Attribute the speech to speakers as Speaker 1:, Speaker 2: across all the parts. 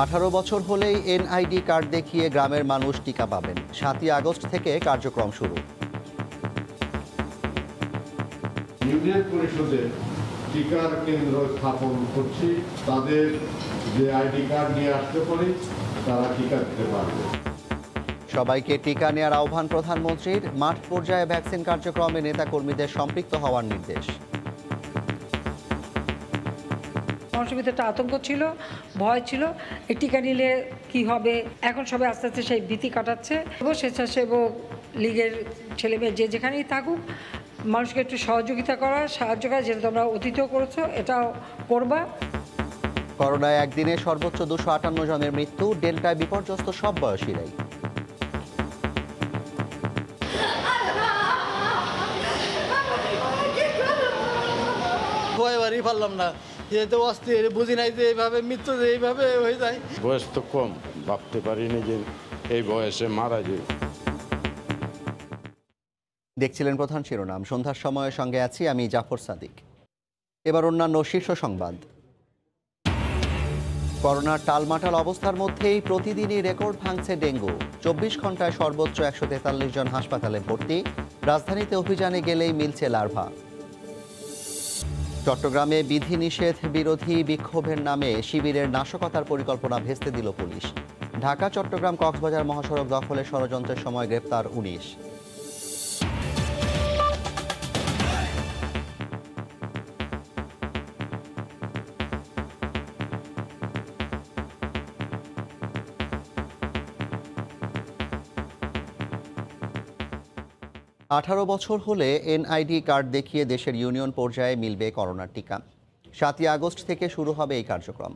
Speaker 1: 18 বছর হলেই NID card দেখিয়ে গ্রামের মানুষ টিকা পাবেন। 7ই আগস্ট থেকে কার্যক্রম শুরু।
Speaker 2: ইউনিয়ন পরিষদে টিকার কেন্দ্র স্থাপন করছি। তাদের যে আইডি কার্ড নিয়ে আসতে পারে তারা টিকা দিতে পারবে।
Speaker 1: সবাইকে টিকা নেওয়ার আহ্বান প্রধানমন্ত্রীর। মাঠ পর্যায়ে ভ্যাকসিন কার্যক্রমে নেতাকর্মীদের সম্পৃক্ত হওয়ার নির্দেশ।
Speaker 3: মানুষের ভিতরে একটা আতঙ্ক ছিল, ভয় ছিল, এই টিকা নিলে কি হবে। এখন সবাই আস্তে আস্তে সেই ভীতি কাটাচ্ছে। স্বেচ্ছাসেবক লীগের ছেলেমেয়ে যে যেখানেই থাকুক, মানুষকে একটু সাহায্য করা, যেটা তোমরা অতীতেও করেছো, এটাও করবা।
Speaker 1: করোনায় একদিনে সর্বোচ্চ 258 জনের মৃত্যু। ডেল্টায় বিপর্যস্ত সব বয়সীরাই।
Speaker 4: ভয়বারই পারলাম না, যেহেতু অস্থির, বুঝি নাই যে এইভাবে মৃত্যু যে এইভাবে হয়ে যায়।
Speaker 5: বয়স তো কম, ভাবতে পারিনি যে এই বয়সে মারা যায়।
Speaker 1: দেখছিলেন প্রধান শিরোনাম। সন্ধ্যার সময়ের সঙ্গে আছি আমি জাফর সাদিক। এবার অন্যান্য শীর্ষ সংবাদ। করোনার টালমাটাল অবস্থার মধ্যেই প্রতিদিনই রেকর্ড ভাঙছে ডেঙ্গু। 24 ঘন্টায় সর্বোচ্চ 143 জন হাসপাতালে ভর্তি। রাজধানীতে অভিযানে গেলেই মিলছে লার্ভা। চট্টগ্রামে বিধিনিষেধ বিরোধী বিক্ষোভের নামে শিবিরের নাশকতার পরিকল্পনা ভেস্তে দিল পুলিশ। ঢাকা চট্টগ্রাম কক্সবাজার মহাসড়ক দখলের ষড়যন্ত্রের সময় গ্রেপ্তার 19। আঠারো বছর হলে এনআইডি কার্ড দেখিয়ে দেশের ইউনিয়ন পর্যায়ে মিলবে করোনার টিকা। 7ই আগস্ট থেকে শুরু হবে এই কার্যক্রম।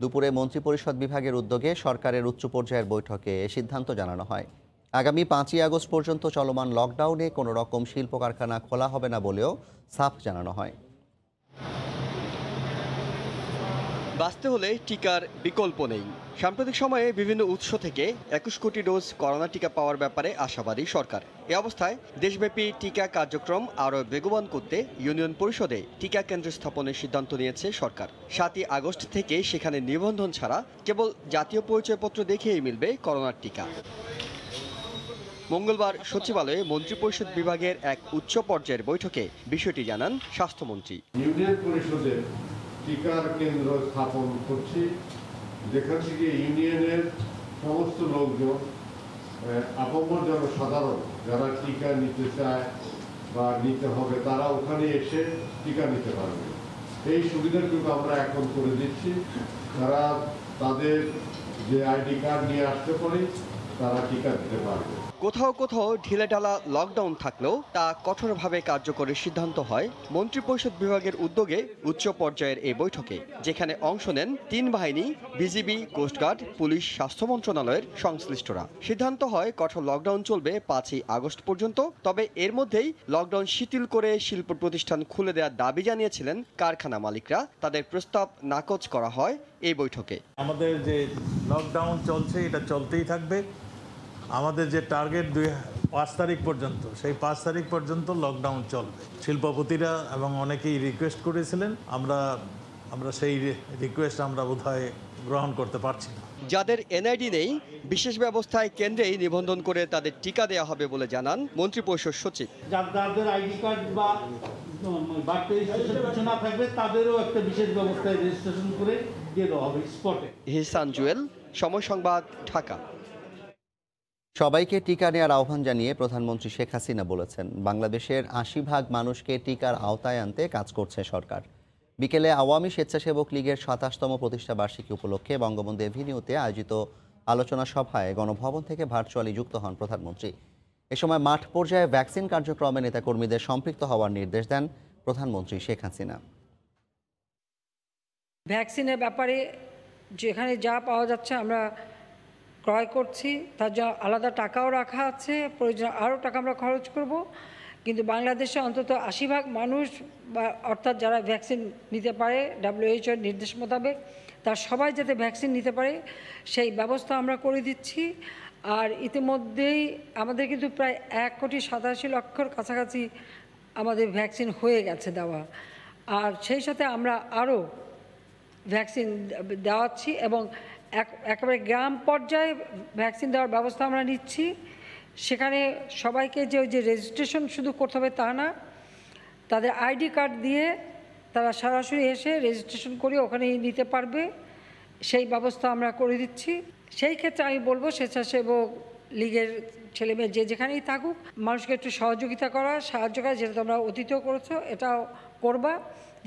Speaker 1: দুপুরে মন্ত্রিপরিষদ বিভাগের উদ্যোগে সরকারের উচ্চ পর্যায়ের বৈঠকে এ সিদ্ধান্ত জানানো হয়। আগামী 5ই আগস্ট পর্যন্ত চলমান লকডাউনে কোনো রকম শিল্প কারখানা খোলা হবে না বলেও সাফ জানানো হয়।
Speaker 6: বাঁচতে হলে টিকার বিকল্প নেই। সাম্প্রতিক সময়ে বিভিন্ন উৎস থেকে 21 কোটি ডোজ করোনা টিকা পাওয়ার ব্যাপারে আশাবাদী সরকার। এ অবস্থায় দেশব্যাপী টিকা কার্যক্রম আরও বেগবান করতে ইউনিয়ন পরিষদে টিকা কেন্দ্র স্থাপনের সিদ্ধান্ত নিয়েছে সরকার। 7ই আগস্ট থেকে সেখানে নিবন্ধন ছাড়া কেবল জাতীয় পরিচয়পত্র দেখেই মিলবে করোনার টিকা। মঙ্গলবার সচিবালয়ে মন্ত্রিপরিষদ বিভাগের এক উচ্চ পর্যায়ের বৈঠকে বিষয়টি জানান স্বাস্থ্যমন্ত্রী।
Speaker 2: ইউনিয়ন পরিষদে টিকার কেন্দ্র স্থাপন করছি, যেখান থেকে ইউনিয়নের সমস্ত লোকজন, আপামর জনসাধারণ যারা টিকা নিতে চায় বা নিতে হবে, তারা ওখানে এসে টিকা নিতে পারবে। এই সুবিধাটুকু আমরা এখন করে দিচ্ছি। তারা তাদের যে আইডি কার্ড নিয়ে আসতে পারে তারা টিকা দিতে পারবে।
Speaker 6: কোথাও কোথাও ঢিলেঢালা লকডাউন থাকলেও তা কঠোরভাবে কার্যকরের সিদ্ধান্ত হয় মন্ত্রিপরিষদ বিভাগের উদ্যোগে উচ্চ পর্যায়ের এই বৈঠকে, যেখানে অংশ নেন 3 বাহিনী, বিজিবি, কোস্টগার্ড, পুলিশ, স্বাস্থ্য মন্ত্রণালয়ের সংশ্লিষ্টরা। সিদ্ধান্ত হয় কঠোর লকডাউন চলবে 5ই আগস্ট পর্যন্ত। তবে এর মধ্যেই লকডাউন শিথিল করে শিল্প প্রতিষ্ঠান খুলে দেওয়ার দাবি জানিয়েছিলেন কারখানা মালিকরা। তাদের প্রস্তাব নাকচ করা হয় এই বৈঠকে।
Speaker 7: আমাদের যে লকডাউন চলছে এটা চলতেই থাকবে। আমাদের যে টার্গেট 5 তারিখ পর্যন্ত, সেই 5 তারিখ পর্যন্ত লকডাউন চলবে। শিল্পপতিরা এবং অনেকেই রিকোয়েস্ট করেছিলেন, আমরা সেই রিকোয়েস্ট আমরা বোধহয় গ্রহণ করতে পারছি না।
Speaker 6: যাদের এনআইডি নেই, বিশেষ ব্যবস্থায় কেন্দ্রেই নিবন্ধন করে তাদের টিকা দেওয়া হবে বলে জানান মন্ত্রিপরিষদ সচিব।
Speaker 8: যাদের আইডি কার্ড বা বার্থ রেজিস্ট্রেশন কিছু না থাকবে তাদেরও একটা বিশেষ ব্যবস্থায় রেজিস্ট্রেশন করে দিয়ে দেওয়া হবে স্পটে।
Speaker 6: হিসান জুয়েল, সময় সংবাদ, ঢাকা।
Speaker 1: সবাইকে টিকা নেওয়ার আহ্বান জানিয়ে প্রধানমন্ত্রী শেখ হাসিনা বলেছেন, বাংলাদেশের 80% মানুষকে টিকার আওতায় আনতে কাজ করছে সরকার। বিকেলে আওয়ামী স্বেচ্ছাসেবক লীগের 27তম প্রতিষ্ঠা বার্ষিকী উপলক্ষে বঙ্গবন্ধু এভিনিউতে আয়োজিত আলোচনা সভায় গণভবন থেকে ভার্চুয়ালি যুক্ত হন প্রধানমন্ত্রী। এ সময় মাঠ পর্যায়ে ভ্যাকসিন কার্যক্রমে নেতাকর্মীদের সম্পৃক্ত হওয়ার নির্দেশ দেন প্রধানমন্ত্রী শেখ হাসিনা।
Speaker 3: ভ্যাকসিনের ব্যাপারে যেখানে যা পাওয়া যাচ্ছে আমরা ক্রয় করছি, তার জন্য আলাদা টাকাও রাখা আছে, প্রয়োজন আরও টাকা আমরা খরচ করব। কিন্তু বাংলাদেশে অন্তত 80% মানুষ অর্থাৎ যারা ভ্যাকসিন নিতে পারে WHO নির্দেশ মোতাবেক, তার সবাই যাতে ভ্যাকসিন নিতে পারে সেই ব্যবস্থা আমরা করে দিচ্ছি। আর ইতিমধ্যেই আমাদের কিন্তু প্রায় 1,87,00,000 কাছাকাছি আমাদের ভ্যাকসিন হয়ে গেছে দেওয়া। আর সেই সাথে আমরা আরও ভ্যাকসিন দেওয়াচ্ছি এবং একেবারে গ্রাম পর্যায়ে ভ্যাকসিন দেওয়ার ব্যবস্থা আমরা নিচ্ছি। সেখানে সবাইকে যে ওই যে রেজিস্ট্রেশন শুধু করতে হবে তা না, তাদের আইডি কার্ড দিয়ে তারা সরাসরি এসে রেজিস্ট্রেশন করে ওখানেই নিতে পারবে, সেই ব্যবস্থা আমরা করে দিচ্ছি। সেই ক্ষেত্রে আমি বলবো স্বেচ্ছাসেবক লীগের ছেলেমেয়ে যে যেখানেই থাকুক মানুষকে একটু সহযোগিতা করা, সাহায্য করা, যেটা তোমরা অতীতেও করেছো, এটাও করবা,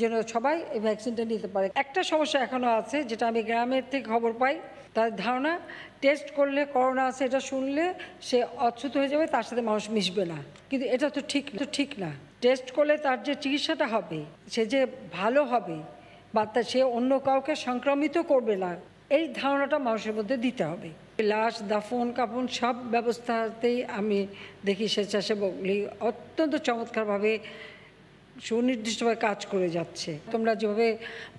Speaker 3: যেন সবাই এই ভ্যাকসিনটা নিতে পারে। একটা সমস্যা এখনও আছে, যেটা আমি গ্রামের থেকে খবর পাই, তার ধারণা টেস্ট করলে করোনা আছে এটা শুনলে সে অচ্যুত হয়ে যাবে, তার সাথে মানুষ মিশবে না। কিন্তু এটা তো ঠিক না। টেস্ট করলে তার যে চিকিৎসাটা হবে, সে যে ভালো হবে বা সে অন্য কাউকে সংক্রমিত করবে না, এই ধারণাটা মানুষের মধ্যে দিতে হবে। লাশ দাফন কাফন সব ব্যবস্থাতেই আমি দেখি স্বেচ্ছাসেবক লীগ অত্যন্ত চমৎকারভাবে সুনির্দিষ্টভাবে কাজ করে যাচ্ছে। তোমরা যেভাবে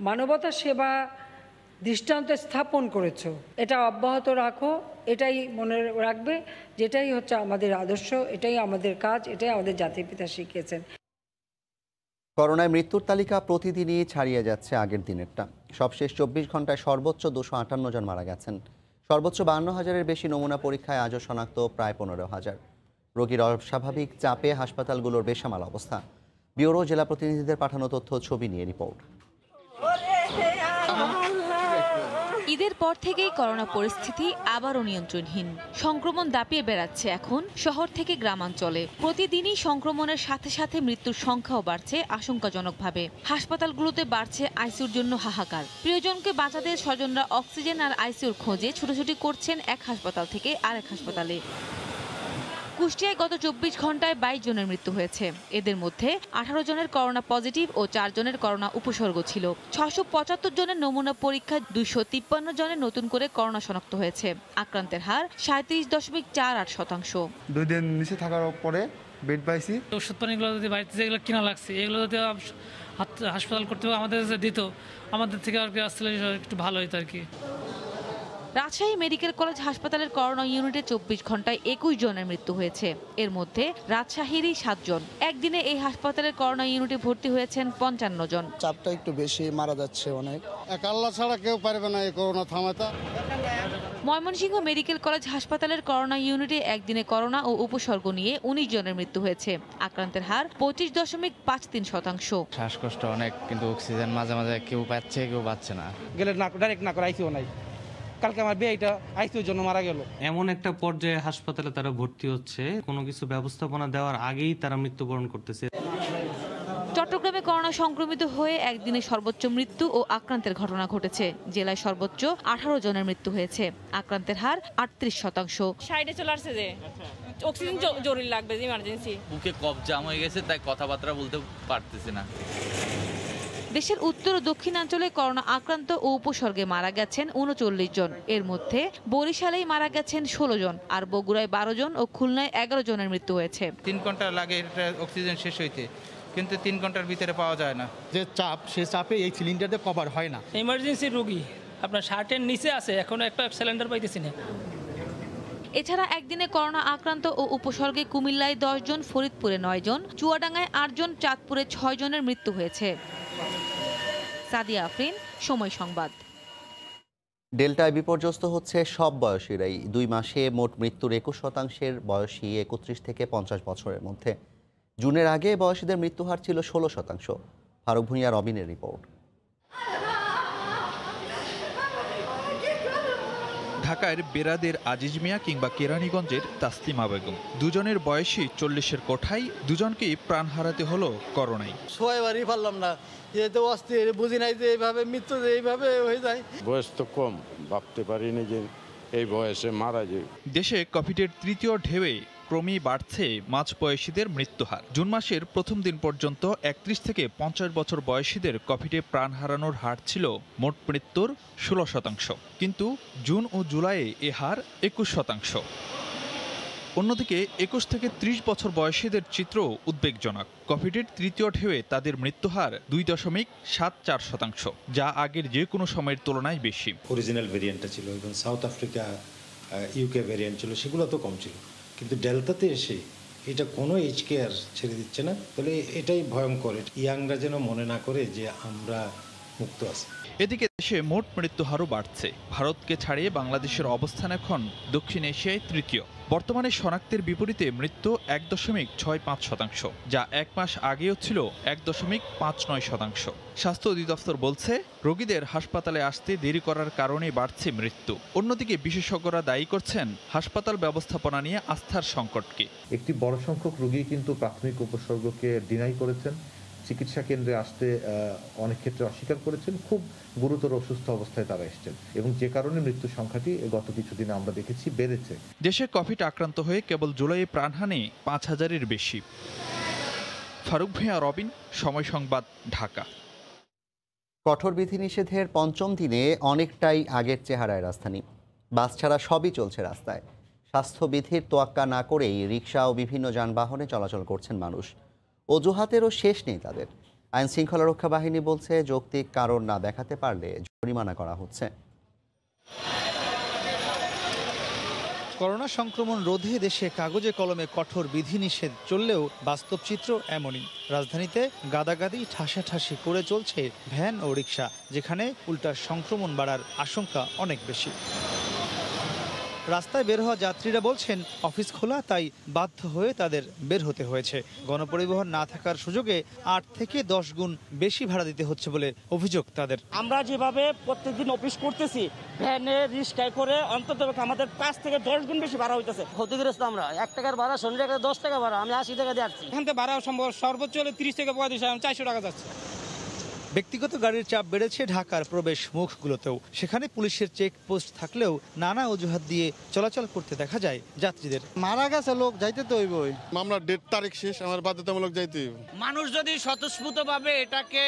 Speaker 3: মানবতা সেবা দৃষ্টান্ত স্থাপন করেছো, এটা অব্যাহত রাখো, এটাই মনে রাখবে, যেটাই হচ্ছে আমাদের আদর্শ, এটাই আমাদের কাজ, এটাই আমাদের জাতির পিতা শিখিয়েছেন।
Speaker 1: করোনায় মৃত্যুর তালিকা প্রতিদিনই ছাড়িয়ে যাচ্ছে আগের দিনেরটা। সবশেষ 24 ঘন্টায় সর্বোচ্চ 258 জন মারা গেছেন। সর্বোচ্চ 52,000-এর বেশি নমুনা পরীক্ষায় আজও শনাক্ত প্রায় 15,000। রোগীর অস্বাভাবিক চাপে হাসপাতালগুলোর বেসামাল অবস্থা। ব্যুরো জেলা প্রতিনিধিদের পাঠানো তথ্য ছবি নিয়ে রিপোর্ট।
Speaker 9: ঈদের পর থেকেই করোনা পরিস্থিতি আবারও নিয়ন্ত্রণহীন। সংক্রমণ দাপিয়ে বেড়াচ্ছে এখন শহর থেকে গ্রামাঞ্চলে। প্রতিদিনই সংক্রমণের সাথে সাথে মৃত্যুর সংখ্যাও বাড়ছে আশঙ্কাজনকভাবে। হাসপাতালগুলোতে বাড়ছে আইসিইউর জন্য হাহাকার। প্রিয়জনকে বাঁচাতে স্বজনরা অক্সিজেন আর আইসিইউর খোঁজে ছুটোছুটি করছেন এক হাসপাতাল থেকে আরেক হাসপাতালে। কুষ্টিয়ায় গত 24 ঘন্টায় 22 জনের মৃত্যু হয়েছে। এদের মধ্যে 18 জনের করোনা পজিটিভ ও 4 জনের করোনা উপসর্গ ছিল। 675 জনের নমুনা পরীক্ষায় 253 জনের নতুন করে করোনা শনাক্ত হয়েছে। আক্রান্তের হার 37.48%।
Speaker 10: 2 দিন নিচে থাকার পরে বেড পাইছি।
Speaker 11: ওষুধ পানিগুলো যদি বাড়িতে যেগুলো কিনা লাগছে, এগুলো যদি হাসপাতাল কর্তৃপক্ষ আমাদের যে দিত, আমাদের থেকে আর কি আসলে একটু ভালো হতো আর কি।
Speaker 9: রাজশাহী মেডিকেল কলেজ হাসপাতালের করোনা ইউনিটে 24 ঘন্টায় 21 জনের মৃত্যু হয়েছে। এর মধ্যে রাজশাহীরই 7 জন। একদিনে এই হাসপাতালের করোনা ইউনিটে ভর্তি হয়েছেন 55 জন।
Speaker 4: চাপটা একটু বেশি, মারা যাচ্ছে অনেক। এক আল্লাহ ছাড়া কেউ পারবে না এই করোনা থামাতে।
Speaker 9: ময়মনসিংহ মেডিকেল কলেজ হাসপাতালের করোনা ইউনিটে একদিনে করোনা ও উপসর্গ নিয়ে 19 জনের মৃত্যু হয়েছে। আক্রান্তের হার 25.53%।
Speaker 12: শ্বাসকষ্ট অনেক, কিন্তু অক্সিজেন মাঝে মাঝে কেউ পাচ্ছে কেউ পাচ্ছে না।
Speaker 13: গেলে না ডাইরেক্ট না করে আইসিইউ নাই। কালকে আমার বিয়েটা আইসিইউর জন্য মারা গেল।
Speaker 14: এমন একটা পর্যায়ে হাসপাতালে তারা ভর্তি হচ্ছে, কোনো কিছু ব্যবস্থাপনা দেওয়ার আগেই তারা মৃত্যুবরণ করতেছে।
Speaker 9: চট্টগ্রামে করোনা সংক্রমিত হয়ে একদিনে সর্বোচ্চ মৃত্যু ও আক্রান্তের ঘটনা ঘটেছে। জেলায় সর্বোচ্চ 18 জনের মৃত্যু হয়েছে। আক্রান্তের হার 38%।
Speaker 15: সাইডে চলে আসছে যে অক্সিজেন জরুরি লাগবে, যে ইমার্জেন্সি।
Speaker 16: বুকে কফ জাম হয়ে গেছে, তাই কথাবার্তা বলতে পারতেছি না।
Speaker 9: দেশের উত্তর ও দক্ষিণাঞ্চলে করোনা আক্রান্ত ও উপসর্গে মারা গেছেন 39 জন। এর মধ্যে বরিশালেই মারা গেছেন 16 জন, আর বগুড়ায় 12 জন ও খুলনায় 11 জনের মৃত্যু হয়েছে।
Speaker 12: 3 ঘন্টা লাগে এটা অক্সিজেন শেষ হইতে, কিন্তু 3 ঘন্টার ভিতরে পাওয়া যায় না।
Speaker 13: যে চাপ, সে চাপে এই সিলিন্ডারে কভার হয় না।
Speaker 11: ইমার্জেন্সি রোগী আপনার 60-এর নিচে আছে, এখনো একটা সিলিন্ডার পাইতেছি না।
Speaker 9: এছাড়া একদিনে করোনা আক্রান্ত ও উপসর্গে কুমিল্লায় 10 জন, ফরিদপুরে 9 জন, চুয়াডাঙ্গায় 8 জন, চাঁদপুরে 6 জনের মৃত্যু হয়েছে। সাদিয়া আফরিন, সময় সংবাদ।
Speaker 1: ডেল্টায় বিপর্যস্ত হচ্ছে সব বয়সীরাই। 2 মাসে মোট মৃত্যুর 21% বয়সী 31 থেকে 50 বছরের মধ্যে। জুনের আগে বয়সীদের মৃত্যুহার ছিল 16%। ফারুক ভূঁইয়া, রবিনের রিপোর্ট।
Speaker 17: ঢাকার বেরাদের আজিজ মিয়া কিংবা কেরানীগঞ্জের তাসলিমা বেগম, দুজনের বয়সী 40-এর কোঠায় দুজনকেই প্রাণ হারাতে হলো করোনায়।
Speaker 4: শোয়াইবারই পারলাম না, যেহেতু অস্থির, বুঝি নাই যে এইভাবে মৃত্যু যে এইভাবে হয়ে যায়।
Speaker 5: বয়স তো কম, ভাবতে পারিনি যে এই বয়সে মারা যায়।
Speaker 17: দেশে কোভিডের 3য় ঢেউয়ে ক্রমেই বাড়ছে মাঝবয়সীদের মৃত্যুহার। জুন মাসের প্রথম দিন পর্যন্ত 31 থেকে 50 বছর বয়সীদের কোভিডে প্রাণ হারানোর হার ছিল মোট মৃত্যুর 16%, কিন্তু জুন ও জুলাইয়ে এ হার 21%। অন্যদিকে 21 থেকে 30 বছর বয়সীদের চিত্র উদ্বেগজনক। কোভিডের 3য় ঢেউয়ে তাদের মৃত্যুহার 2.74%, যা আগের যে কোনো সময়ের তুলনায় বেশি।
Speaker 18: অরিজিনাল ভেরিয়েন্টটা ছিল এবং সাউথ আফ্রিকা, ইউকে ভেরিয়েন্ট ছিল, সেগুলো তো কম ছিল, কিন্তু ডেল্টাতে এসে এটা কোনো এইজ কেয়ার ছেড়ে দিচ্ছে না। তাহলে এটাই ভয়ঙ্কর। ইয়াংরা যেন মনে না করে যে আমরা মুক্ত আছে।
Speaker 17: এদিকে দেশে মোট মৃত্যুহারও বাড়ছে। ভারতকে ছাড়িয়ে বাংলাদেশের অবস্থান এখন দক্ষিণ এশিয়ায় তৃতীয়। বর্তমানে শনাক্তের বিপরীতে মৃত্যু ১.৬৫%, যা এক মাস আগেও ছিল ১.৫৯%। স্বাস্থ্য অধিদপ্তর বলছে, রোগীদের হাসপাতালে আসতে দেরি করার কারণে বাড়ছে মৃত্যু। অন্যদিকে বিশেষজ্ঞরা দায়ী করছেন হাসপাতাল ব্যবস্থাপনা নিয়ে আস্থার সংকটকে।
Speaker 19: একটি বড় সংখ্যক রোগী কিন্তু প্রাথমিক উপসর্গকে ডিনাই করেছেন, চিকিৎসা কেন্দ্রে আসতে অনেক ক্ষেত্রে অস্বীকার করেছেন, খুব গুরুতর অসুস্থ অবস্থায় তারা এসেছেন, এবং যে কারণে মৃত্যুর সংখ্যাটি গত কিছুদিনে আমরা দেখেছি বেড়েছে।
Speaker 17: দেশে কোভিড আক্রান্ত হয়ে কেবল জুলাইয়ে প্রাণহানি ৫,০০০-এর বেশি। ফারুক ভূঁইয়া, রবিন, সময় সংবাদ, ঢাকা।
Speaker 1: কঠোর বিধিনিষেধের পঞ্চম দিনে অনেকটাই আগের চেহারায় রাজধানী। বাস ছাড়া সবই চলছে রাস্তায়। স্বাস্থ্যবিধির তোয়াক্কা না করেই রিকশা ও বিভিন্ন যানবাহনে চলাচল করছেন মানুষ। অজুহাতেরও শেষ নেই তাদের। আইন শৃঙ্খলা রক্ষা বাহিনী বলছে, যৌক্তিক কারণ না দেখাতে পারলে জরিমানা করা হচ্ছে।
Speaker 20: করোনা সংক্রমণ রোধে দেশে কাগজে কলমে কঠোর বিধিনিষেধ চললেও বাস্তব চিত্র এমনই। রাজধানীতে গাদাগাদি ঠাসাঠাসি করে চলছে ভ্যান ও রিকশা, যেখানে উল্টা সংক্রমণ বাড়ার আশঙ্কা অনেক বেশি। রাস্তায় বের হওয়া যাত্রীরা বলছেন, অফিস খোলা, তাই বাধ্য হয়ে তাদের বের হতে হয়েছে। গণপরিবহন না থাকার সুযোগে ৮ থেকে ১০ গুণ বেশি ভাড়া দিতে হচ্ছে বলে অভিযোগ তাদের।
Speaker 21: আমরা যেভাবে প্রত্যেকদিন অফিস করতেছি, ভ্যানে রিক্সায় করে অন্তত আমাদের ৫ থেকে ১০ গুণ বেশি ভাড়া হইতেছে। ক্ষতিগ্রস্ত আমরা। ১ টাকার ভাড়া, শনি টাকা 10 টাকা ভাড়া, আমি 80 টাকা দিয়ে আসছি।
Speaker 13: এখান থেকে ভাড়া সম্ভব সর্বোচ্চ হলে ৩০ থেকে ৩৫, ৪০০ টাকা যাচ্ছে।
Speaker 20: ব্যক্তিগত গাড়ির চাপ বেড়েছে ঢাকার প্রবেশ মুখগুলোতেও। সেখানে পুলিশের চেকপোস্ট থাকলেও নানা অজুহাত দিয়ে চলাচল করতে দেখা যায় যাত্রীদের।
Speaker 4: মারা গেছে লোক, যাইতে তো হইবই।
Speaker 22: মামলার ডেট তারিখ শেষ, আমার বাধ্যতামূলক যাইতে হইব।
Speaker 8: মানুষ যদি স্বতঃস্ফূর্তভাবে এটাকে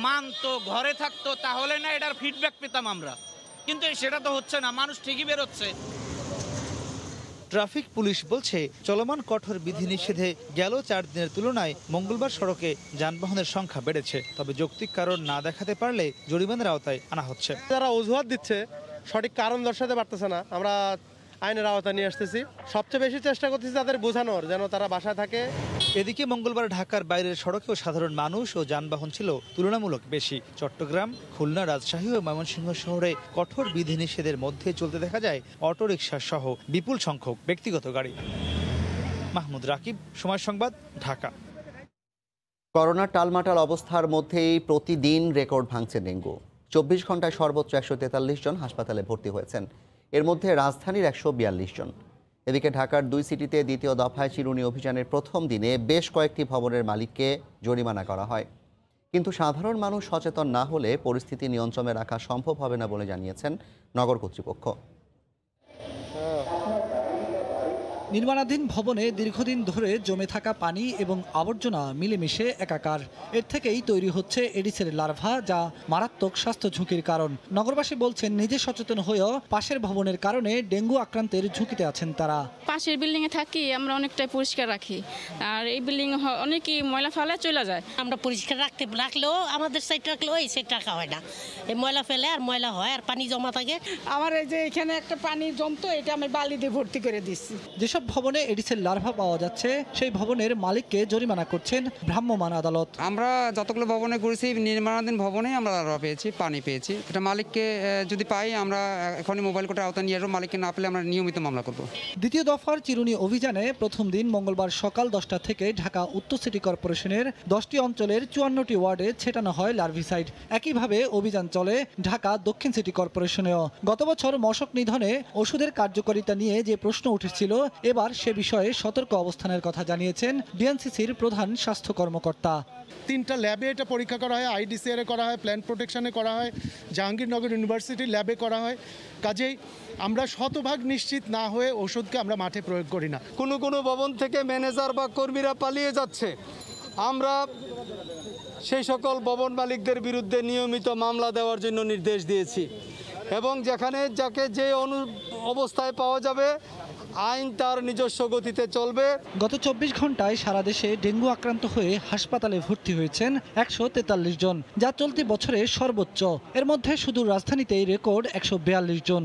Speaker 8: মানতো, ঘরে থাকতো, তাহলে না এটার ফিডব্যাক পেতাম আমরা, কিন্তু সেটা তো হচ্ছে না। মানুষ ঠিকই বেরোচ্ছে।
Speaker 20: ট্রাফিক পুলিশ বলছে, চলমান কঠোর বিধিনিষেধে গেল ৪ দিনের তুলনায় মঙ্গলবার সড়কে যানবাহনের সংখ্যা বেড়েছে। তবে যৌক্তিক কারণ না দেখাতে পারলে জরিমানার আওতায় আনা হচ্ছে।
Speaker 4: যারা অজুহাত দিচ্ছে, সঠিক কারণ দর্শাতে পারতেছে না, আমরা আইনের আওতায় নিয়ে আসতেছি। সবচেয়ে বেশি চেষ্টা করতেছি তাদের বোঝানোর, যেন তারা বাসায় থাকে।
Speaker 20: এদিকে মঙ্গলবার ঢাকার বাইরের সড়কেও সাধারণ মানুষ ও যানবাহন ছিল তুলনামূলক বেশি। চট্টগ্রাম, খুলনা, রাজশাহী ও ময়মনসিংহ শহরে কঠোর বিধিনিষেধের মধ্যে চলতে দেখা যায় অটোরিকশা সহ বিপুল সংখ্যক ব্যক্তিগত গাড়ি। মাহমুদ রাকিব, সময় সংবাদ, ঢাকা।
Speaker 1: করোনার টালমাটাল অবস্থার মধ্যেই প্রতিদিন রেকর্ড ভাঙছে ডেঙ্গু। ২৪ ঘন্টায় সর্বোচ্চ ১৪৩ জন হাসপাতালে ভর্তি হয়েছেন, এর মধ্যে রাজধানীর ১৪২ জন। এদিকে ঢাকার ২ সিটিতে দ্বিতীয় দফায় চিরুনি অভিযানের প্রথম দিনে বেশ কয়েকটি ভবনের মালিককে জরিমানা করা হয়। কিন্তু সাধারণ মানুষ সচেতন না হলে পরিস্থিতি নিয়ন্ত্রণে রাখা সম্ভব হবে না বলে জানিয়েছেন নগর কর্তৃপক্ষ।
Speaker 23: নির্মাণাধীন ভবনে দীর্ঘদিন ধরে জমে থাকা পানি এবং আবর্জনা মিলেমিশে একাকার। এর থেকেই তৈরি হচ্ছে এডিসের লার্ভা, যা মারাত্মক স্বাস্থ্য ঝুঁকির কারণ। নগরবাসী বলছেন, নিজে সচেতন হয়েও পাশের ভবনের কারণে ডেঙ্গু আক্রান্তের ঝুঁকিতে আছেন তারা।
Speaker 15: পাশের বিল্ডিংয়ে থাকি, আমরা অনেকটাই পরিষ্কার রাখি, আর এই বিল্ডিং অনেকই ময়লা ফেলে চলে যায়।
Speaker 24: আমরা পরিষ্কার রাখলেও আমাদের সাইড রাখলেও এই সাইড রাখা হয় না, এই ময়লা ফেলে আর ময়লা হয় আর পানি জমা থাকে।
Speaker 3: আমার এই যে এখানে একটা পানি জমতো, এটা আমি বালি দিয়ে ভর্তি করে দিচ্ছি।
Speaker 23: যেসব ভবনে এডিসের লার্ভা পাওয়া যাচ্ছে, সেই ভবনের মালিককে জরিমানা করছেন ভ্রাম্যমাণ আদালত।
Speaker 25: আমরা যতগুলো ভবনে ঘুরেছি, নির্মাণাধীন ভবনে আমরা লার্ভা পেয়েছি, পানি পেয়েছি। এটা মালিককে যদি পাই, আমরা এখনই মোবাইল কোর্টের আওতায় নিয়ে আসবো। মালিককে না পেলে আমরা নিয়মিত মামলা করব।
Speaker 23: দ্বিতীয় দফার চিরুনি অভিযানে প্রথম দিন মঙ্গলবার সকাল 10টা থেকে ঢাকা উত্তর সিটি কর্পোরেশনের 10টি অঞ্চলের 54টি ওয়ার্ডে ছেটানো হয় লার্ভিসাইড। একইভাবে অভিযান চলে ঢাকা দক্ষিণ সিটি কর্পোরেশনেও। গত বছর মশক নিধনে ওষুধের কার্যকারিতা নিয়ে যে প্রশ্ন উঠেছিল, এবার সে বিষয়ে সতর্ক অবস্থানের কথা জানিয়েছেন ডিএনসিসির প্রধান স্বাস্থ্য কর্মকর্তা।
Speaker 26: 3টা ল্যাবে এটা পরীক্ষা করা হয়, আইডিসিআর এ করা হয়, প্ল্যান্ট প্রোটেকশনে করা হয়, জাহাঙ্গীরনগর ইউনিভার্সিটি ল্যাবে করা হয়। কাজেই আমরা শতভাগ নিশ্চিত না হয়ে ওষুধকে আমরা মাঠে প্রয়োগ করি না।
Speaker 4: কোনো ভবন থেকে ম্যানেজার বা কর্মীরা পালিয়ে যাচ্ছে, আমরা সেই সকল ভবন মালিকদের বিরুদ্ধে নিয়মিত মামলা দেওয়ার জন্য নির্দেশ দিয়েছি, এবং যেখানে যাকে যে অবস্থায় পাওয়া যাবে, আইন তার নিজস্ব গতিতে চলবে।
Speaker 23: গত 24 ঘন্টায় সারা দেশে ডেঙ্গু আক্রান্ত হয়ে হাসপাতালে ভর্তি হয়েছেন 143 জন, যা চলতি বছরে সর্বোচ্চ। এর মধ্যে শুধু রাজধানীতেই রেকর্ড 142 জন।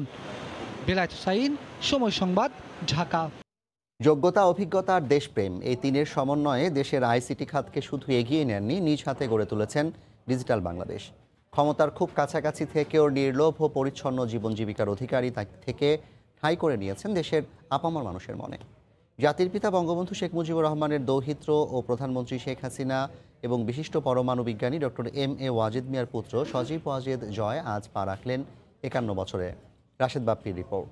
Speaker 23: বেলায়েত হুসাইন, সময় সংবাদ, ঢাকা।
Speaker 1: যোগ্যতা, অভিজ্ঞতা আর দেশপ্রেম, এই তিনের সমন্বয়ে দেশের আইসিটি খাতকে শুধু এগিয়ে নেননি, নিজ হাতে গড়ে তুলেছেন ডিজিটাল বাংলাদেশ। ক্ষমতার খুব কাছাকাছি থেকেও নির্লোভ ও পরিচ্ছন্ন জীবন জীবিকার অধিকারী থেকে ঠাঁই করে নিয়েছেন দেশের আপামর মানুষের মনে। জাতির পিতা বঙ্গবন্ধু শেখ মুজিবুর রহমানের দৌহিত্র ও প্রধানমন্ত্রী শেখ হাসিনা এবং বিশিষ্ট পরমাণু বিজ্ঞানী ডক্টর এম.এ. ওয়াজেদ মিয়ার পুত্র সজীব ওয়াজেদ জয় আজ পা রাখলেন 51 বছরে। রাশেদ বাপ্পির রিপোর্ট।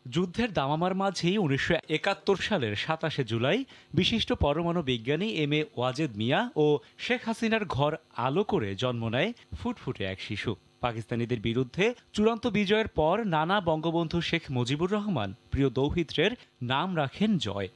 Speaker 2: যুদ্ধের দামামার মাঝেই 1971 সালের 27শে জুলাই বিশিষ্ট পরমাণু বিজ্ঞানী এম.এ. ওয়াজেদ মিয়া ও শেখ হাসিনার ঘর আলো করে জন্ম নেয় ফুটফুটে এক শিশু। পাকিস্তানিদের বিরুদ্ধে চূড়ান্ত বিজয়ের পর নানা বঙ্গবন্ধু শেখ মুজিবুর রহমান প্রিয় দৌহিত্রের নাম রাখেন জয়।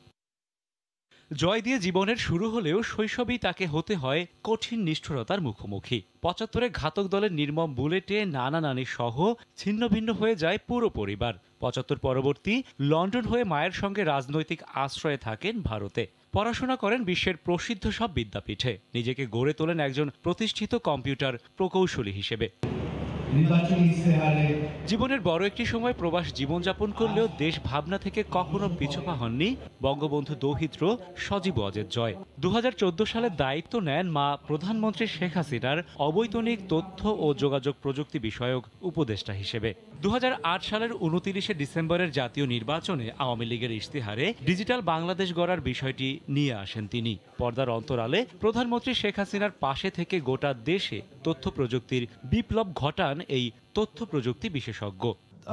Speaker 2: জয় দিয়ে জীবনের শুরু হলেও শৈশবেই তাকে হতে হয় কঠিন নিষ্ঠুরতার মুখোমুখি। 75-এ ঘাতক দলের নির্মম বুলেটে নানা নানি সহ ছিন্ন ভিন্ন হয়ে যায় পুরো পরিবার। 75 পরবর্তী লন্ডন হয়ে মায়ের সঙ্গে রাজনৈতিক আশ্রয়ে থাকেন ভারতে। পড়াশোনা করেন বিশ্বের প্রসিদ্ধ সব বিদ্যাপীঠে। নিজেকে গড়ে তোলেন একজন প্রতিষ্ঠিত কম্পিউটার প্রকৌশলী হিসেবে। জীবনের বড় একটি সময় প্রবাস জীবনযাপন করলেও দেশ ভাবনা থেকে কখনো পিছপা হননি বঙ্গবন্ধু দৌহিত্র সজীব ওয়াজেদ জয়। 2014 সালে দায়িত্ব নেন মা প্রধানমন্ত্রী শেখ হাসিনার অবৈতনিক তথ্য ও যোগাযোগ প্রযুক্তি বিষয়ক উপদেষ্টা হিসেবে। 2008 সালের 29শে ডিসেম্বরের জাতীয় নির্বাচনে আওয়ামী লীগের ইশতেহারে ডিজিটাল বাংলাদেশ গড়ার বিষয়টি নিয়ে আসেন তিনি। পর্দার অন্তরালে প্রধানমন্ত্রী শেখ হাসিনার পাশে থেকে গোটা দেশে তথ্য প্রযুক্তির বিপ্লব ঘটান এই তথ্য প্রযুক্তি বিশেষজ্ঞ।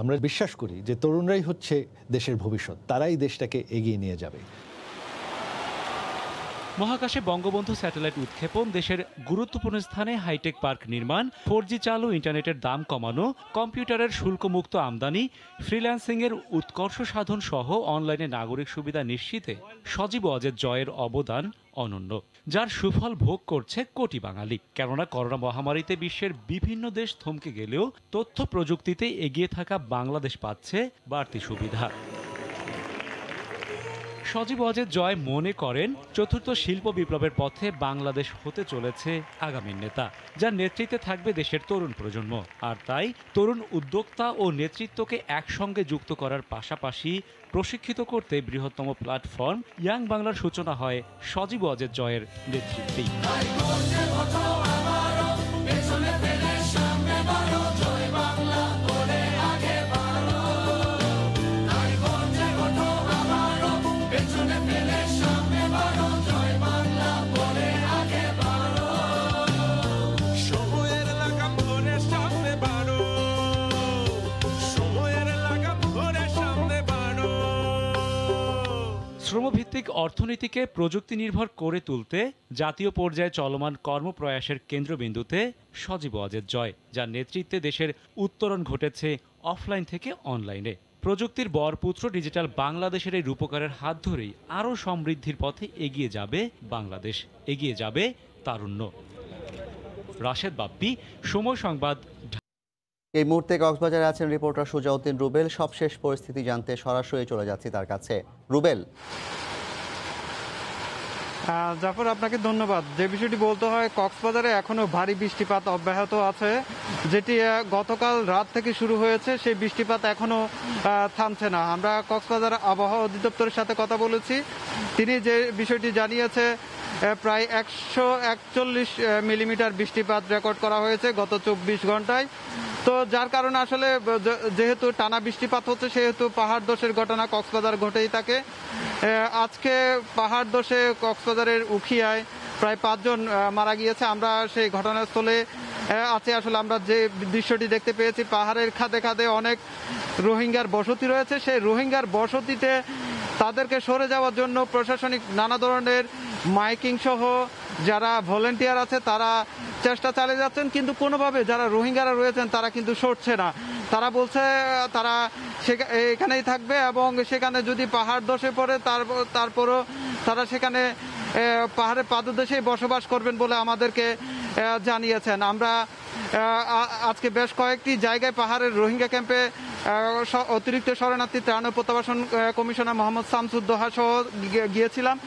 Speaker 6: আমরা বিশ্বাস করি যে তরুণরাই হচ্ছে দেশের ভবিষ্যৎ, তারাই দেশটাকে এগিয়ে নিয়ে যাবে।
Speaker 2: মহাকাশে বঙ্গবন্ধু স্যাটেলাইট উৎক্ষেপণ, দেশের গুরুত্বপূর্ণ স্থানে হাইটেক পার্ক নির্মাণ, 4G চালু, ইন্টারনেটের দাম কমানো, কম্পিউটারের শুল্কমুক্ত আমদানি, ফ্রিল্যান্সিংয়ের উৎকর্ষ সাধন সহ অনলাইনে নাগরিক সুবিধা নিশ্চিতে সজীব ওয়াজেদ জয়ের অবদান অনন্য, যার সুফল ভোগ করছে কোটি বাঙালি। কেননা করোনা মহামারীতে বিশ্বের বিভিন্ন দেশ থমকে গেলেও তথ্য প্রযুক্তিতে এগিয়ে থাকা বাংলাদেশ পাচ্ছে বাড়তি সুবিধা। সজীব ওয়াজেদ জয় মনে করেন চতুর্থ শিল্প বিপ্লবের পথে বাংলাদেশ হতে চলেছে আগামীর নেতা, যার নেতৃত্বে থাকবে দেশের তরুণ প্রজন্ম। আর তাই তরুণ উদ্যোক্তা ও নেতৃত্বকে একসঙ্গে যুক্ত করার পাশাপাশি প্রশিক্ষিত করতে বৃহত্তম প্ল্যাটফর্ম ইয়াং বাংলার সূচনা হয় সজীব ওয়াজেদ জয়ের নেতৃত্বেই। শ্রমভিত্তিক অর্থনীতিকে প্রযুক্তি নির্ভর করে তুলতে জাতীয় পর্যায়ে চলমান কর্মপ্রয়াসের কেন্দ্রবিন্দুতে সজীব ওয়াজেদ জয়, যার নেতৃত্বে দেশের উত্তরণ ঘটেছে অফলাইন থেকে অনলাইনে। প্রযুক্তির বরপুত্র ডিজিটাল বাংলাদেশের এই রূপকারের হাত ধরেই আরও সমৃদ্ধির পথে এগিয়ে যাবে বাংলাদেশ, এগিয়ে যাবে তারুণ্য। রাশেদ বাপ্পি, সময় সংবাদ।
Speaker 1: এই মুহূর্তে কক্সবাজারে আছেন রিপোর্টার সুজাউদ্দিন রুবেল। সবশেষ পরিস্থিতি জানতে সরাসরি চলে যাচ্ছি তার কাছে। রুবেল।
Speaker 4: জাফর, আপনাকে ধন্যবাদ। যে বিষয়টি বলতে হয়, কক্সবাজারে এখনো ভারী বৃষ্টিপাত অব্যাহত আছে, যেটি গতকাল রাত থেকে শুরু হয়েছে। সেই বৃষ্টিপাত এখনো থামছে না। আমরা কক্সবাজার আবহাওয়া অধিদপ্তরের সাথে কথা বলেছি, তিনি যে বিষয়টি জানিয়েছে প্রায় 141 মিলিমিটার বৃষ্টিপাত রেকর্ড করা হয়েছে গত 24 ঘন্টায়। তো যার কারণে আসলে যেহেতু টানা বৃষ্টিপাত হচ্ছে, সেহেতু পাহাড় ধসের ঘটনা কক্সবাজার ঘটেই থাকে। আজকে পাহাড় ধসে কক্সবাজারের উখিয়ায় প্রায় 5 জন মারা গিয়েছে। আমরা সেই ঘটনাস্থলে আছি। আসলে আমরা যে দৃশ্যটি দেখতে পেয়েছি, পাহাড়ের খাদে খাদে অনেক রোহিঙ্গার বসতি রয়েছে। সেই রোহিঙ্গার বসতিতে তাদেরকে সরে যাওয়ার জন্য প্রশাসনিক নানা ধরনের মাইকিং সহ যারা ভলেন্টিয়ার আছে তারা চেষ্টা চালিয়ে যাচ্ছেন, কিন্তু কোনোভাবে যারা রোহিঙ্গারা রয়েছেন তারা কিন্তু সরছে না। তারা বলছে তারা এখানেই থাকবে এবং সেখানে যদি পাহাড় ধসে পড়ে তারপরও তারা সেখানে পাহাড়ের পাদদেশেই বসবাস করবেন বলে আমাদেরকে জানিয়েছেন। আমরা আজকে বেশ কয়েকটি জায়গায় পাহাড়ের রোহিঙ্গা ক্যাম্পে অতিরিক্ত শরণার্থী ত্রাণ ও প্রত্যাবাসন কমিশনার মোহাম্মদ শামসুদ্দোহা সহ গিয়েছিলাম।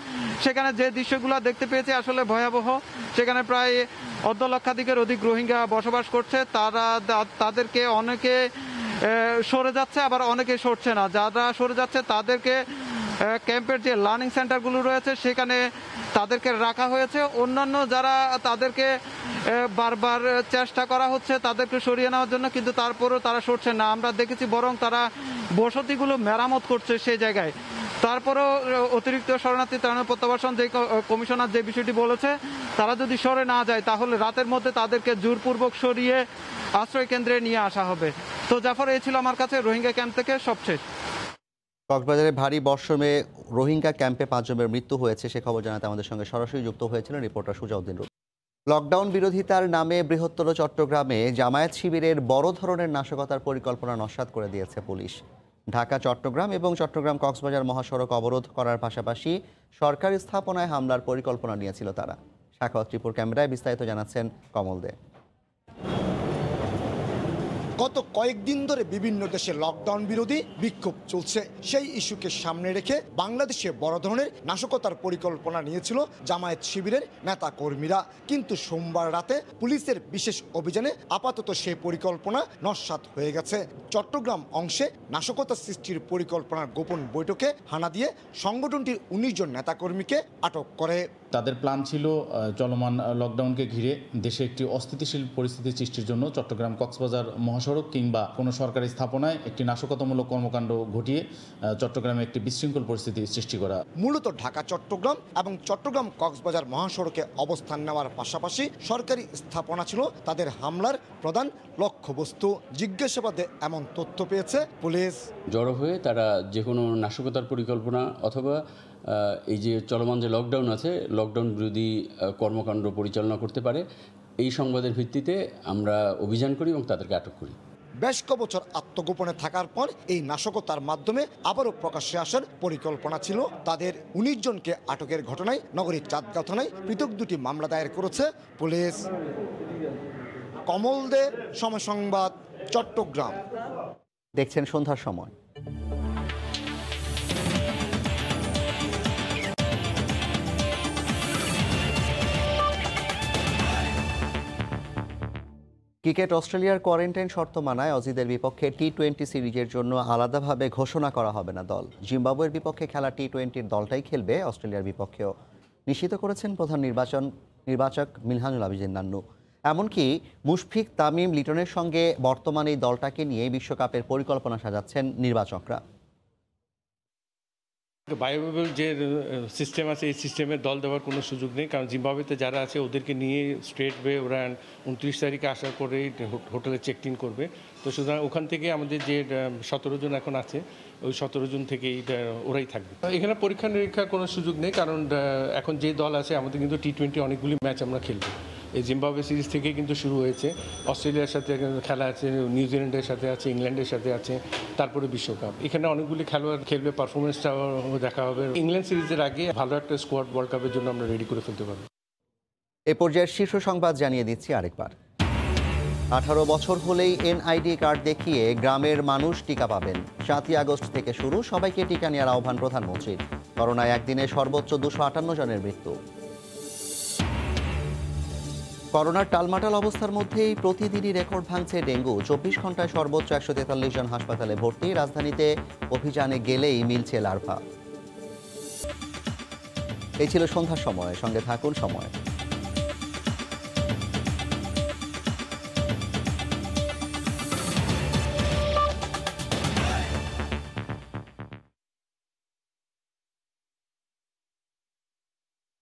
Speaker 4: সেখানে যে দৃশ্যগুলো দেখতে পেয়েছি আসলে ভয়াবহ। সেখানে প্রায় 1.5 লক্ষাধিকের অধিক রোহিঙ্গা বসবাস করছে। তাদেরকে অনেকে সরে যাচ্ছে, আবার অনেকে সরছে না। যারা সরে যাচ্ছে তাদেরকে ক্যাম্পের যে লার্নিং সেন্টারগুলো রয়েছে সেখানে
Speaker 7: তাদেরকে রাখা হয়েছে। অন্যান্য যারা তাদেরকে বারবার চেষ্টা করা হচ্ছে তাদেরকে সরিয়ে নেওয়ার জন্য, কিন্তু তারপরেও তারা সরছে না। আমরা দেখেছি বরং তারা বসতিগুলো মেরামত করছে সেই জায়গায়। তারপরেও অতিরিক্ত শরণার্থী ত্রাণ প্রত্যাবাসন যে কমিশনার যে বিষয়টি বলেছে, তারা যদি সরে না যায় তাহলে রাতের মধ্যে তাদেরকে জোরপূর্বক সরিয়ে আশ্রয় কেন্দ্রে নিয়ে আসা হবে। তো জাফর, এই ছিল আমার কাছে রোহিঙ্গা ক্যাম্প থেকে সবশেষ।
Speaker 1: কক্সবাজারে ভারী বর্ষণে রোহিঙ্গা ক্যাম্পে 5 জনের মৃত্যু হয়েছে, সে খবর জানাতে আমাদের সঙ্গে সরাসরি যুক্ত হয়েছিলেন রিপোর্টার সুজাউদ্দিন। লকডাউন বিরোধিতার নামে বৃহত্তর চট্টগ্রামে জামায়াত শিবিরের বড় ধরনের নাশকতার পরিকল্পনা নস্যাৎ করে দিয়েছে পুলিশ। ঢাকা চট্টগ্রাম এবং চট্টগ্রাম কক্সবাজার মহাসড়ক অবরোধ করার পাশাপাশি সরকারি স্থাপনায় হামলার পরিকল্পনা নিয়েছিল তারা। সাখাওয়াত ত্রিপুর ক্যামেরায় বিস্তারিত জানাচ্ছেন কমল দে।
Speaker 10: গত কয়েকদিন ধরে বিভিন্ন দেশে লকডাউন বিরোধী বিক্ষোভ চলছে। সেই ইস্যুকে সামনে রেখে বাংলাদেশে বড় ধরনের নাশকতার পরিকল্পনা নিয়েছিল জামায়াত শিবিরের নেতা কর্মীরা, কিন্তু সোমবার রাতে পুলিশের বিশেষ অভিযানে আপাতত সেই পরিকল্পনা নস্যাৎ হয়ে গেছে। চট্টগ্রাম অংশে নাশকতা সৃষ্টির পরিকল্পনার গোপন বৈঠকে হানা দিয়ে সংগঠনটির 19 জন নেতাকর্মীকে আটক করে।
Speaker 11: তাদের প্ল্যান ছিল চলমান লকডাউনকে ঘিরে দেশে একটি অস্থিতিশীল পরিস্থিতি সৃষ্টির জন্য চট্টগ্রাম কক্সবাজার মহাসড়ক কিংবা কোনো সরকারি স্থাপনায় একটি নাশকতামূলক কর্মকাণ্ড ঘটিয়ে চট্টগ্রামে একটি বিশৃঙ্খল পরিস্থিতি সৃষ্টি করা।
Speaker 10: মূলত ঢাকা চট্টগ্রাম এবং চট্টগ্রাম কক্সবাজার মহাসড়কে অবস্থান নেওয়ার পাশাপাশি সরকারি স্থাপনা ছিল তাদের হামলার প্রধান লক্ষ্যবস্তু। জিজ্ঞাসাবাদে এমন তথ্য পেয়েছে পুলিশ।
Speaker 12: জড়ো হয়ে তারা যে কোনো নাশকতার পরিকল্পনা অথবা এই যে চলমান যে লকডাউন আছে, লকডাউন বিরোধী কর্মকাণ্ড পরিচালনা করতে পারে, এই সংবাদের ভিত্তিতে আমরা অভিযান করি এবং তাদেরকে আটক করি।
Speaker 10: বেশ কবছর আত্মগোপনে থাকার পর এই নাশকতার মাধ্যমে আবারও প্রকাশ্যে আসার পরিকল্পনা ছিল তাদের। 19 জনকে আটকের ঘটনায় নগরীর চাঁদগাঁও থানায় পৃথক 2টি মামলা দায়ের করেছে পুলিশ। কমল দে, সময় সংবাদ, চট্টগ্রাম।
Speaker 1: দেখছেন সন্ধ্যার সময়। ক্রিকেট অস্ট্রেলিয়ার কোয়ারেন্টাইন শর্ত মানায় অজিদের বিপক্ষে টি-20 সিরিজের জন্য আলাদাভাবে ঘোষণা করা হবে না দল। জিম্বাবুয়ের বিপক্ষে খেলা টি-20 দলটাই খেলবে, অস্ট্রেলিয়ার বিপক্ষেও নিশ্চিত করেছেন প্রধান নির্বাচক মিলহানুল আবিদিন নান্নু। এমনকি মুশফিক তামিম লিটনের সঙ্গে বর্তমানে এই দলটাকে নিয়ে বিশ্বকাপের পরিকল্পনা সাজাচ্ছেন নির্বাচকরা।
Speaker 14: বায়োবেবল যে সিস্টেম আছে এই সিস্টেমে দল দেওয়ার কোনো সুযোগ নেই, কারণ জিম্বাবুয়েতে যারা আছে ওদেরকে নিয়ে স্ট্রেট ওয়ে ওরা 29 তারিখে আসার পরেই হোটেলে চেক ইন করবে। তো সুতরাং ওখান থেকে আমাদের যে 17 জন এখন আছে, ওই 17 জন থেকেই ওরাই থাকবে। এখানে পরীক্ষা নিরীক্ষার কোনো সুযোগ নেই, কারণ এখন যে দল আছে আমাদের কিন্তু টি-20 অনেকগুলি ম্যাচ আমরা খেলবো। এই জিম্বাবুয়ে সিরিজ থেকে কিন্তু শুরু হয়েছে, অস্ট্রেলিয়ার সাথে খেলা আছে, নিউজিল্যান্ডের সাথে আছে, ইংল্যান্ডের সাথে আছে, তারপরে বিশ্বকাপ। এখানে অনেকগুলি খেলোয়াড় খেলবে, পারফরমেন্সটাও দেখা হবে। ইংল্যান্ড সিরিজের আগে ভালো একটা স্কোয়াড ওয়ার্ল্ড কাপের জন্য আমরা রেডি করে ফেলতে পারবো।
Speaker 1: এ পর্যায়ের শীর্ষ সংবাদ জানিয়ে দিচ্ছি আরেকবার। 18 বছর হলেই এনআইডি কার্ড দেখিয়ে গ্রামের মানুষ টিকা পাবেন। 7ই আগস্ট থেকে শুরু, সবাইকে টিকা নেওয়ার আহ্বান প্রধানমন্ত্রীর। করোনায় একদিনে সর্বোচ্চ 258 জনের মৃত্যু। করোনার টালমাটাল অবস্থার মধ্যেই প্রতিদিনই রেকর্ড ভাঙছে ডেঙ্গু। 24 ঘন্টায় সর্বোচ্চ 143 জন হাসপাতালে ভর্তি। রাজধানীতে অভিযানে গেলেই মিলছে লার্ভা। এই ছিল সন্ধ্যার সময়, সঙ্গে থাকুন সময়।